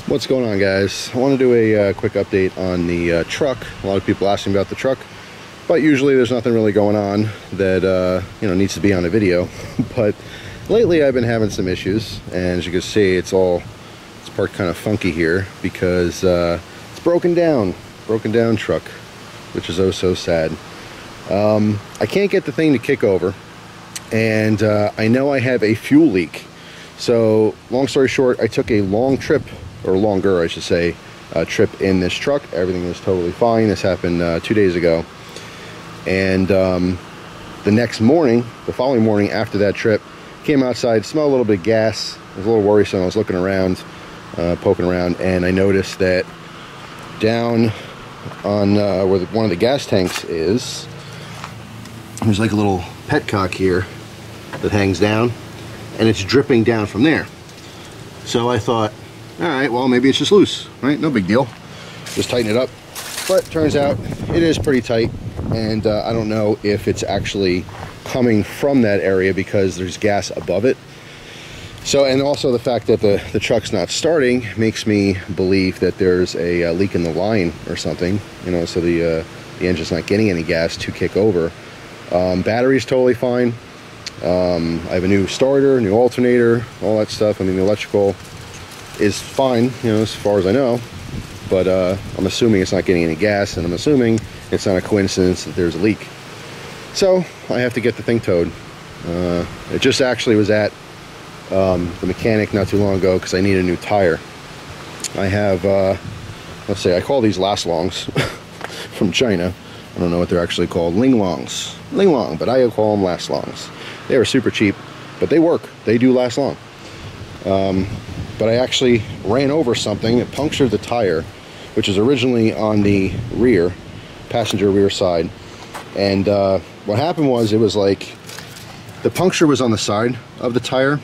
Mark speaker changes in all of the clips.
Speaker 1: What's going on, guys? I want to do a quick update on the truck. A lot of people asking about the truck, but usually there's nothing really going on that needs to be on a video. But lately I've been having some issues, and as you can see, it's parked kind of funky here because it's broken down truck, which is oh so sad. I can't get the thing to kick over, and I know I have a fuel leak. So long story short, I took a long trip, or longer I should say, trip in this truck. Everything is totally fine. This happened 2 days ago, and the next morning, the following morning after that trip, came outside, smelled a little bit of gas. I was a little worrisome. I was looking around, poking around, and I noticed that down on where one of the gas tanks is, there's like a little petcock here that hangs down, and it's dripping down from there. So I thought, all right, well, maybe it's just loose, right? No big deal. Just tighten it up. But turns out it is pretty tight, and I don't know if it's actually coming from that area because there's gas above it. So, and also the fact that the truck's not starting makes me believe that there's a leak in the line or something, so the engine's not getting any gas to kick over. Battery's totally fine. I have a new starter, new alternator, all that stuff. I mean, the electrical is fine, as far as I know, but I'm assuming it's not getting any gas, and I'm assuming it's not a coincidence that there's a leak. So I have to get the thing towed. It just actually was at the mechanic not too long ago because I need a new tire. I have, let's say, I call these last longs from China. I don't know what they're actually called, linglongs, but I call them last longs. They were super cheap, but they work. They do last long. But I actually ran over something. It punctured the tire, which is originally on the rear, passenger rear side. And what happened was, it was like the puncture was on the side of the tire,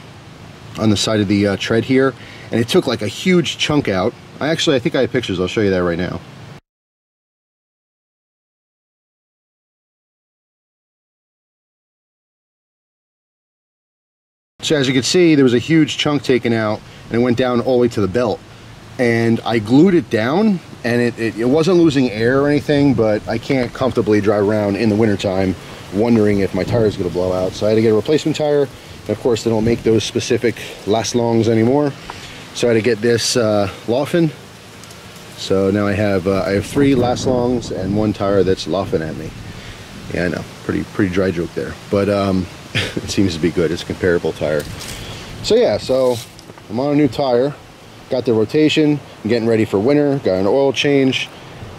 Speaker 1: on the side of the tread here, and it took like a huge chunk out. I think I have pictures. I'll show you that right now. So as you can see, there was a huge chunk taken out, and it went down all the way to the belt. And I glued it down, and it wasn't losing air or anything, but I can't comfortably drive around in the wintertime wondering if my tire is going to blow out. So I had to get a replacement tire, and of course they don't make those specific last longs anymore. So I had to get this Laughing. So now I have 3 last longs and 1 tire that's laughing at me. Yeah, I know, pretty dry joke there, but it seems to be good. It's a comparable tire. So yeah, so I'm on a new tire, got the rotation, I'm getting ready for winter, got an oil change,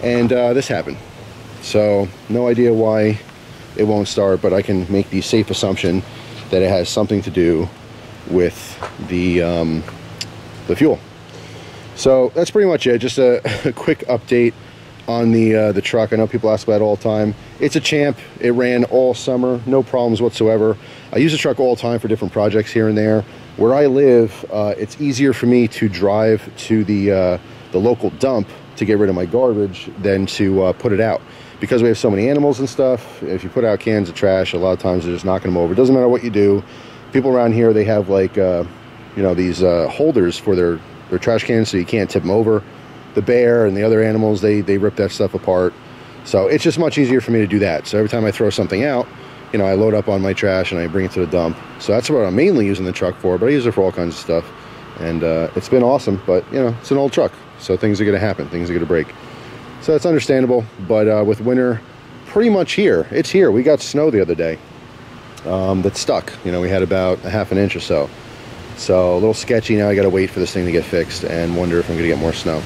Speaker 1: and this happened. So no idea why it won't start, but I can make the safe assumption that it has something to do with the fuel. So that's pretty much it. Just a quick update on the truck. I know people ask about it all the time. It's a champ. It ran all summer, no problems whatsoever. I use the truck all the time for different projects here and there. Where I live, it's easier for me to drive to the local dump to get rid of my garbage than to put it out, because we have so many animals and stuff. If you put out cans of trash, a lot of times they're just knocking them over. It doesn't matter what you do. People around here, they have like these holders for their trash cans, so you can't tip them over. The bear and the other animals, they rip that stuff apart. So it's just much easier for me to do that. So every time I throw something out, I load up on my trash and I bring it to the dump. So that's what I'm mainly using the truck for, but I use it for all kinds of stuff. And it's been awesome, but it's an old truck, so things are gonna happen, things are gonna break. So it's understandable, but with winter pretty much here, it's here. We got snow the other day that stuck. We had about a ½ inch or so. So a little sketchy. Now I gotta wait for this thing to get fixed and wonder if I'm gonna get more snow.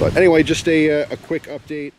Speaker 1: But anyway, just a quick update.